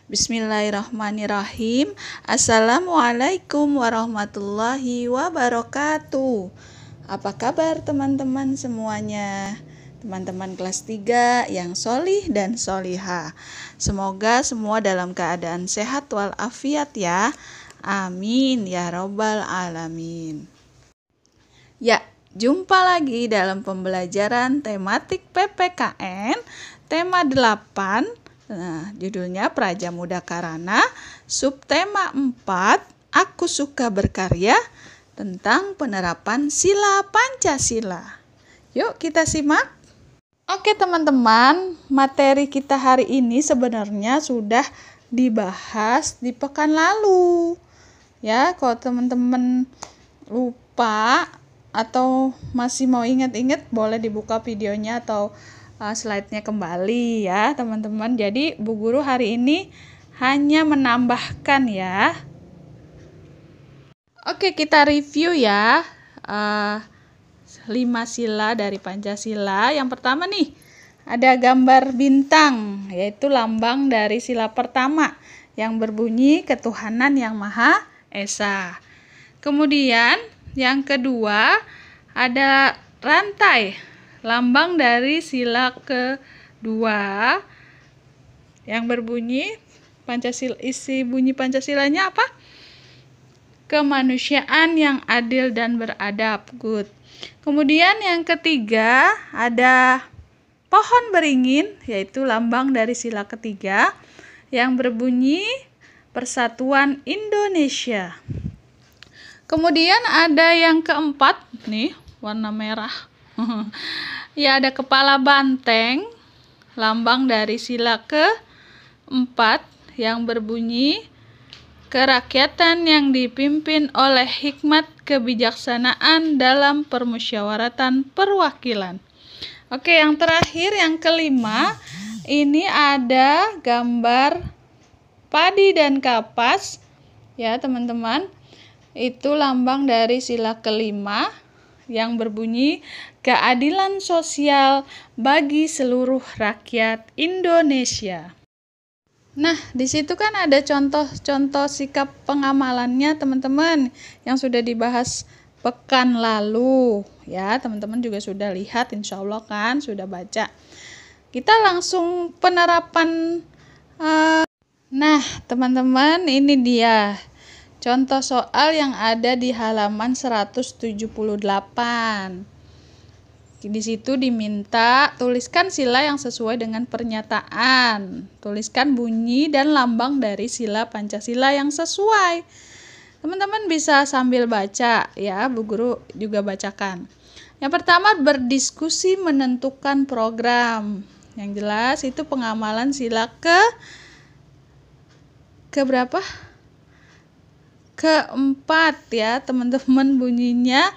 Bismillahirrahmanirrahim. Assalamualaikum warahmatullahi wabarakatuh. Apa kabar teman-teman semuanya? Teman-teman kelas 3 yang solih dan solihah. Semoga semua dalam keadaan sehat walafiat ya. Amin ya robbal alamin. Ya, jumpa lagi dalam pembelajaran tematik PPKN tema 8. Nah, judulnya Praja Muda Karana, subtema 4, Aku Suka Berkarya, tentang penerapan sila Pancasila. Yuk kita simak. Oke teman-teman, materi kita hari ini sebenarnya sudah dibahas di pekan lalu. Ya, kalau teman-teman lupa atau masih mau ingat-ingat, boleh dibuka videonya atau slide-nya kembali ya teman-teman. Jadi Bu Guru hari ini hanya menambahkan ya. Oke, kita review ya 5 sila dari Pancasila. Yang pertama nih, ada gambar bintang, yaitu lambang dari sila pertama yang berbunyi ketuhanan yang Maha Esa. Kemudian yang kedua ada rantai, lambang dari sila kedua yang berbunyi Pancasila. Isi bunyi Pancasilanya apa? Kemanusiaan yang adil dan beradab. Good. Kemudian yang ketiga ada pohon beringin, yaitu lambang dari sila ketiga yang berbunyi Persatuan Indonesia. Kemudian ada yang keempat nih, warna merah. Ya, ada kepala banteng, lambang dari sila keempat yang berbunyi kerakyatan yang dipimpin oleh hikmat kebijaksanaan dalam permusyawaratan perwakilan. Oke, yang terakhir yang kelima, ini ada gambar padi dan kapas ya teman-teman. Itu lambang dari sila kelima yang berbunyi keadilan sosial bagi seluruh rakyat Indonesia. Nah, di situ kan ada contoh-contoh sikap pengamalannya teman-teman yang sudah dibahas pekan lalu ya. Teman-teman juga sudah lihat, insya Allah kan sudah baca. Kita langsung penerapan. Nah, teman-teman, ini dia contoh soal yang ada di halaman 178. Di situ diminta tuliskan sila yang sesuai dengan pernyataan. Tuliskan bunyi dan lambang dari sila Pancasila yang sesuai. Teman-teman bisa sambil baca ya, Bu Guru juga bacakan. Yang pertama, berdiskusi menentukan program. Yang jelas itu pengamalan sila ke berapa? Keempat ya teman-teman, bunyinya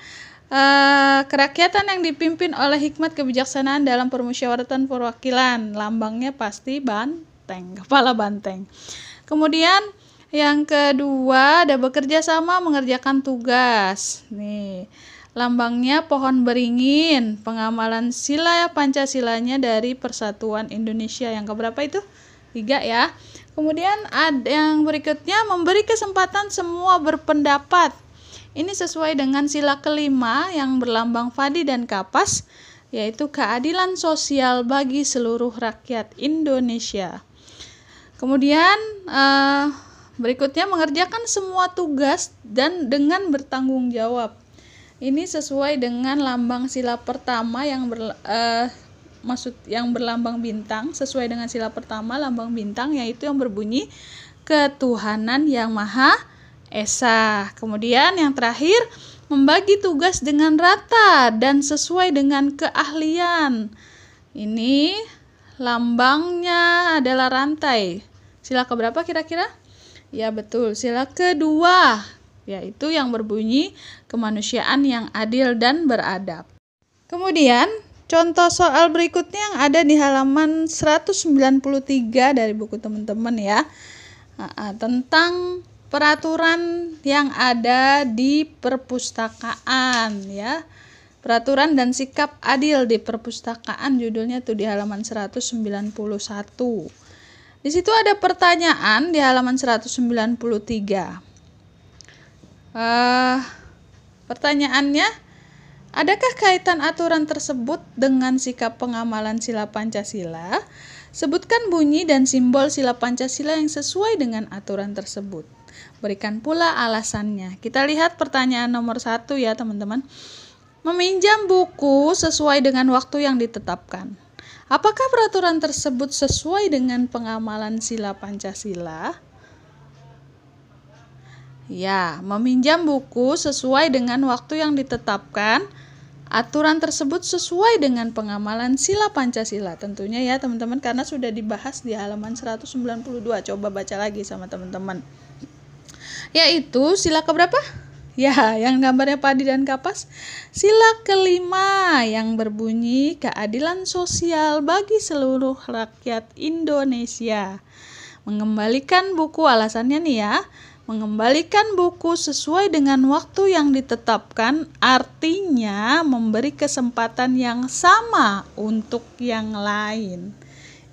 kerakyatan yang dipimpin oleh hikmat kebijaksanaan dalam permusyawaratan perwakilan. Lambangnya pasti banteng, kepala banteng. Kemudian yang kedua ada bekerja sama mengerjakan tugas. Nih, lambangnya pohon beringin, pengamalan sila Pancasilanya dari Persatuan Indonesia. Yang keberapa itu? 3 ya. Kemudian ada yang berikutnya, memberi kesempatan semua berpendapat. Ini sesuai dengan sila kelima yang berlambang padi dan kapas, yaitu keadilan sosial bagi seluruh rakyat Indonesia. Kemudian berikutnya, mengerjakan semua tugas dan dengan bertanggung jawab. Ini sesuai dengan lambang sila pertama yang berlambang bintang, sesuai dengan sila pertama lambang bintang, yaitu yang berbunyi ketuhanan yang Maha Esa. Kemudian yang terakhir, membagi tugas dengan rata dan sesuai dengan keahlian. Ini lambangnya adalah rantai. Sila keberapa kira-kira? Ya betul, sila kedua, yaitu yang berbunyi kemanusiaan yang adil dan beradab. Kemudian contoh soal berikutnya yang ada di halaman 193 dari buku teman-teman ya, tentang peraturan yang ada di perpustakaan ya. Peraturan dan sikap adil di perpustakaan, judulnya tuh di halaman 191. Di situ ada pertanyaan di halaman 193. Pertanyaannya, adakah kaitan aturan tersebut dengan sikap pengamalan sila Pancasila? Sebutkan bunyi dan simbol sila Pancasila yang sesuai dengan aturan tersebut. Berikan pula alasannya. Kita lihat pertanyaan nomor 1 ya teman-teman. Meminjam buku sesuai dengan waktu yang ditetapkan. Apakah peraturan tersebut sesuai dengan pengamalan sila Pancasila? Ya, meminjam buku sesuai dengan waktu yang ditetapkan. Aturan tersebut sesuai dengan pengamalan sila Pancasila. Tentunya ya teman-teman, karena sudah dibahas di halaman 192. Coba baca lagi sama teman-teman. Yaitu sila keberapa? Ya, yang gambarnya padi dan kapas. Sila kelima yang berbunyi keadilan sosial bagi seluruh rakyat Indonesia. Mengembalikan buku, alasannya nih ya. Mengembalikan buku sesuai dengan waktu yang ditetapkan artinya memberi kesempatan yang sama untuk yang lain.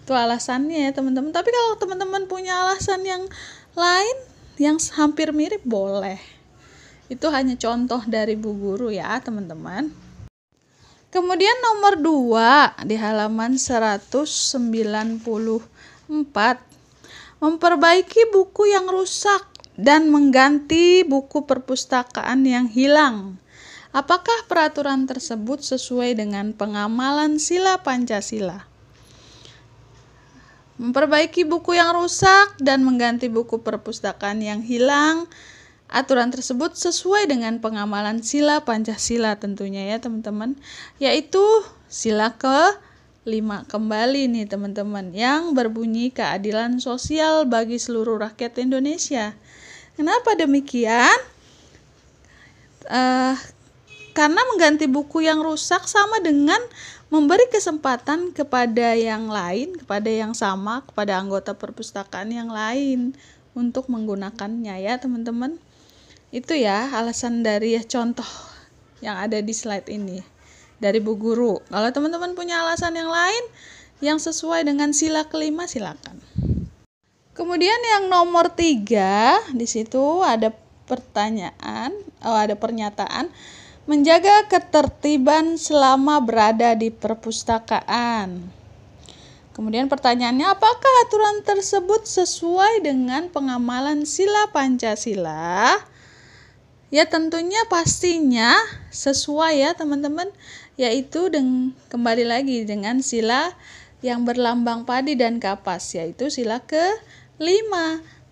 Itu alasannya ya teman-teman. Tapi kalau teman-teman punya alasan yang lain yang hampir mirip boleh. Itu hanya contoh dari Bu Guru ya teman-teman. Kemudian nomor 2 di halaman 194. Memperbaiki buku yang rusak dan mengganti buku perpustakaan yang hilang. Apakah peraturan tersebut sesuai dengan pengamalan sila Pancasila? Memperbaiki buku yang rusak dan mengganti buku perpustakaan yang hilang. Aturan tersebut sesuai dengan pengamalan sila Pancasila tentunya ya teman-teman. Yaitu sila ke-5 kembali nih teman-teman, yang berbunyi keadilan sosial bagi seluruh rakyat Indonesia. Kenapa demikian? Karena mengganti buku yang rusak sama dengan memberi kesempatan kepada yang lain, kepada yang sama, kepada anggota perpustakaan yang lain untuk menggunakannya ya teman-teman. Itu ya alasan dari contoh yang ada di slide ini dari Bu Guru. Kalau teman-teman punya alasan yang lain yang sesuai dengan sila kelima, silakan. Kemudian yang nomor 3, di situ ada ada pernyataan menjaga ketertiban selama berada di perpustakaan. Kemudian pertanyaannya, apakah aturan tersebut sesuai dengan pengamalan sila Pancasila? Ya tentunya pastinya sesuai ya teman-teman, yaitu kembali lagi dengan sila yang berlambang padi dan kapas, yaitu sila ke-5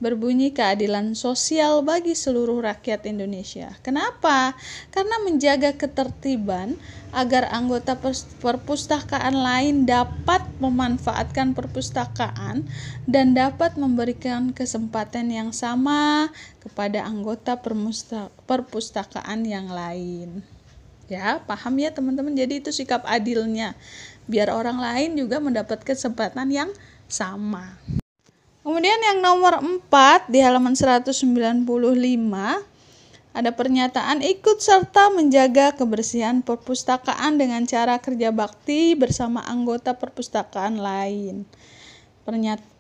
berbunyi keadilan sosial bagi seluruh rakyat Indonesia. Kenapa? Karena menjaga ketertiban agar anggota perpustakaan lain dapat memanfaatkan perpustakaan dan dapat memberikan kesempatan yang sama kepada anggota perpustakaan yang lain. Ya, paham ya teman-teman? Jadi itu sikap adilnya, biar orang lain juga mendapat kesempatan yang sama. Kemudian yang nomor 4 di halaman 195 ada pernyataan ikut serta menjaga kebersihan perpustakaan dengan cara kerja bakti bersama anggota perpustakaan lain.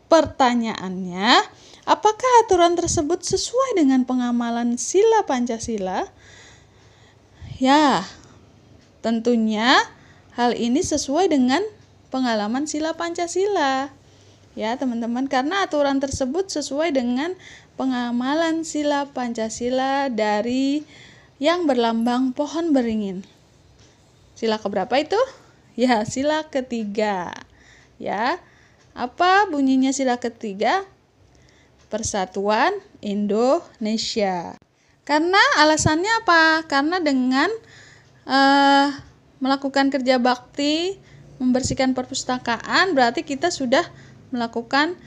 Pertanyaannya, apakah aturan tersebut sesuai dengan pengamalan sila Pancasila? Ya, tentunya hal ini sesuai dengan pengalaman sila Pancasila. Ya teman-teman, karena aturan tersebut sesuai dengan pengamalan sila Pancasila dari yang berlambang pohon beringin. Sila keberapa itu? Ya, sila ke-3. Ya. Apa bunyinya sila ke-3? Persatuan Indonesia. Karena alasannya apa? Karena dengan melakukan kerja bakti, membersihkan perpustakaan, berarti kita sudah melakukan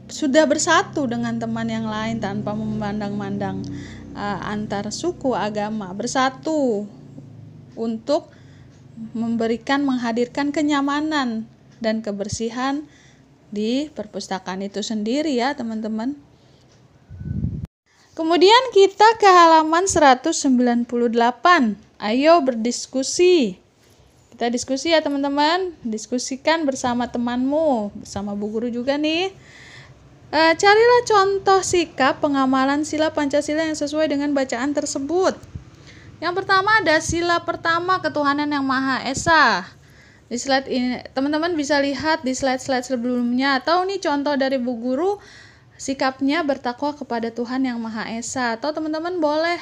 sudah bersatu dengan teman yang lain tanpa memandang-mandang antar suku, agama, bersatu untuk menghadirkan kenyamanan dan kebersihan di perpustakaan itu sendiri ya teman-teman. Kemudian kita ke halaman 198. Ayo berdiskusi. Kita diskusi ya teman-teman, diskusikan bersama temanmu, bersama Bu Guru juga nih. Carilah contoh sikap pengamalan sila Pancasila yang sesuai dengan bacaan tersebut. Yang pertama ada sila pertama, ketuhanan yang Maha Esa. Di slide ini teman-teman bisa lihat di slide-slide sebelumnya, atau nih contoh dari Bu Guru, sikapnya bertakwa kepada Tuhan yang Maha Esa. Atau teman-teman boleh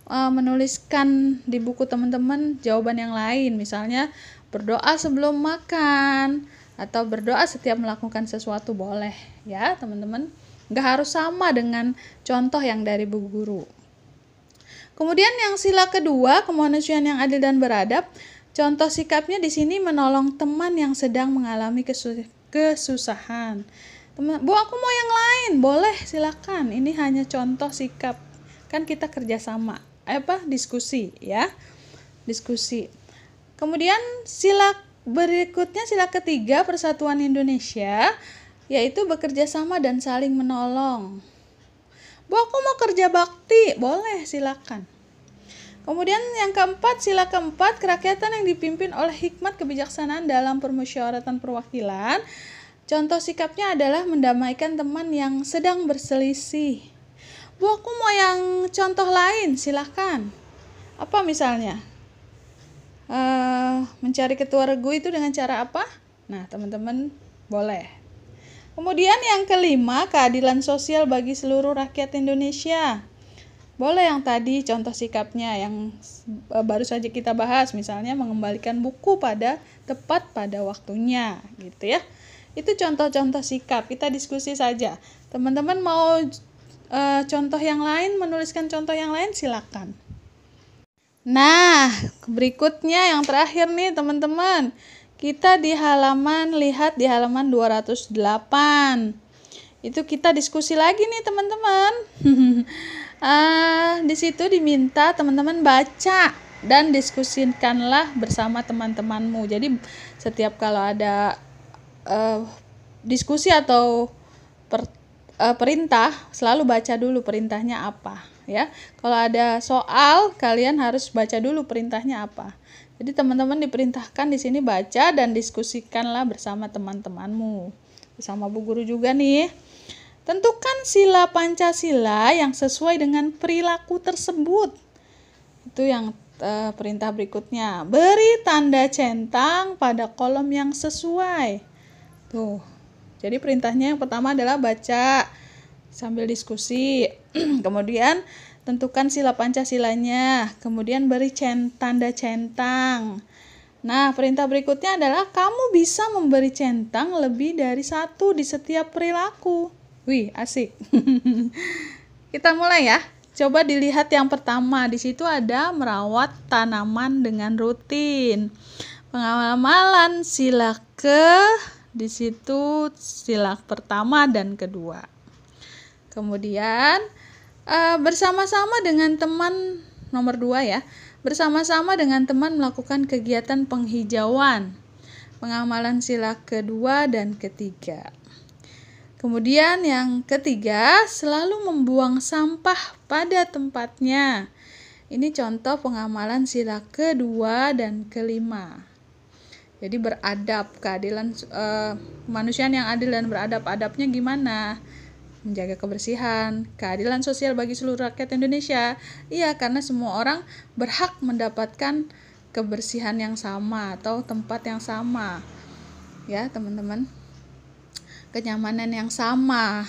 menuliskan di buku teman-teman jawaban yang lain, misalnya berdoa sebelum makan atau berdoa setiap melakukan sesuatu, boleh ya teman-teman, nggak harus sama dengan contoh yang dari Bu Guru. Kemudian yang sila kedua, kemanusiaan yang adil dan beradab, contoh sikapnya di sini menolong teman yang sedang mengalami kesusahan. Bu, aku mau yang lain, boleh silakan, ini hanya contoh sikap, kan kita kerjasama, diskusi ya, diskusi. Kemudian sila berikutnya, sila ketiga, persatuan Indonesia, yaitu bekerja sama dan saling menolong. Bu, aku mau kerja bakti, boleh silakan. Kemudian yang keempat, sila keempat, kerakyatan yang dipimpin oleh hikmat kebijaksanaan dalam permusyawaratan perwakilan. Contoh sikapnya adalah mendamaikan teman yang sedang berselisih. Bu, aku mau yang contoh lain, silakan. Apa misalnya? Mencari ketua regu itu dengan cara apa? Nah, teman-teman boleh. Kemudian yang kelima, keadilan sosial bagi seluruh rakyat Indonesia. Boleh yang tadi contoh sikapnya yang baru saja kita bahas, misalnya mengembalikan buku tepat pada waktunya, gitu ya. Itu contoh-contoh sikap, kita diskusi saja. Teman-teman mau contoh yang lain, menuliskan contoh yang lain, silakan. Nah, berikutnya yang terakhir nih teman-teman. Kita lihat di halaman 208. Itu kita diskusi lagi nih teman-teman. Di situ diminta teman-teman baca dan diskusikanlah bersama teman-temanmu. Jadi setiap kalau ada diskusi atau perintah, selalu baca dulu perintahnya apa ya. Kalau ada soal, kalian harus baca dulu perintahnya apa. Jadi teman-teman diperintahkan di sini baca dan diskusikanlah bersama teman-temanmu, bersama Bu Guru juga nih. Tentukan sila Pancasila yang sesuai dengan perilaku tersebut. Itu yang perintah berikutnya. Beri tanda centang pada kolom yang sesuai. Tuh. Jadi perintahnya yang pertama adalah baca sambil diskusi. Kemudian tentukan sila Pancasilanya. Kemudian beri tanda centang. Nah, perintah berikutnya adalah kamu bisa memberi centang lebih dari satu di setiap perilaku. Wih, asik. Kita mulai ya. Coba dilihat yang pertama. Di situ ada merawat tanaman dengan rutin. Pengamalan sila di situ sila pertama dan kedua. Kemudian bersama-sama dengan teman nomor 2 ya. Bersama-sama dengan teman melakukan kegiatan penghijauan. Pengamalan sila kedua dan ketiga. Kemudian yang ketiga, selalu membuang sampah pada tempatnya. Ini contoh pengamalan sila kedua dan kelima. Jadi beradab, keadilan kemanusiaan yang adil dan beradab. Adabnya gimana? Menjaga kebersihan, keadilan sosial bagi seluruh rakyat Indonesia. Iya, karena semua orang berhak mendapatkan kebersihan yang sama atau tempat yang sama. Ya, teman-teman. Kenyamanan yang sama.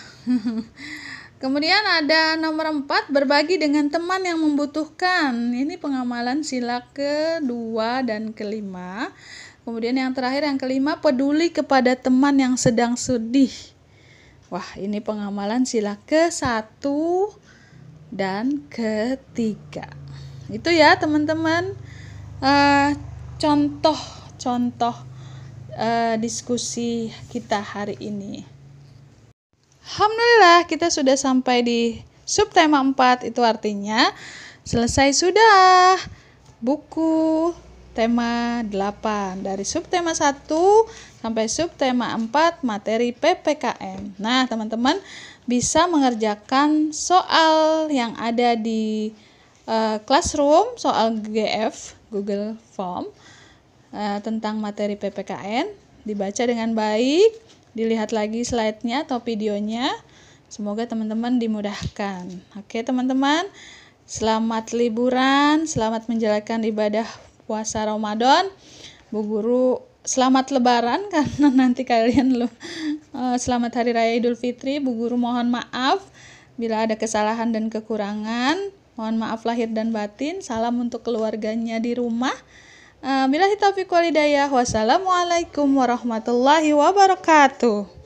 Kemudian ada nomor 4, berbagi dengan teman yang membutuhkan. Ini pengamalan sila kedua dan kelima. Kemudian yang terakhir, yang kelima, peduli kepada teman yang sedang sedih. Wah, ini pengamalan sila ke-1 dan ke-3. Itu ya teman-teman, contoh diskusi kita hari ini. Alhamdulillah kita sudah sampai di subtema 4, itu artinya selesai sudah buku tema 8 dari subtema 1 sampai subtema 4 materi PPKN. Nah, teman-teman bisa mengerjakan soal yang ada di Classroom, soal GF, Google Form. tentang materi PPKN, dibaca dengan baik, dilihat lagi slide-nya atau videonya. Semoga teman-teman dimudahkan. Oke teman-teman, selamat liburan, selamat menjalankan ibadah puasa Ramadan. Bu Guru selamat lebaran karena nanti kalian selamat Hari Raya Idul Fitri. Bu Guru mohon maaf bila ada kesalahan dan kekurangan. Mohon maaf lahir dan batin. Salam untuk keluarganya di rumah. Billahi taufiq wal hidayah. Wassalamualaikum warahmatullahi wabarakatuh.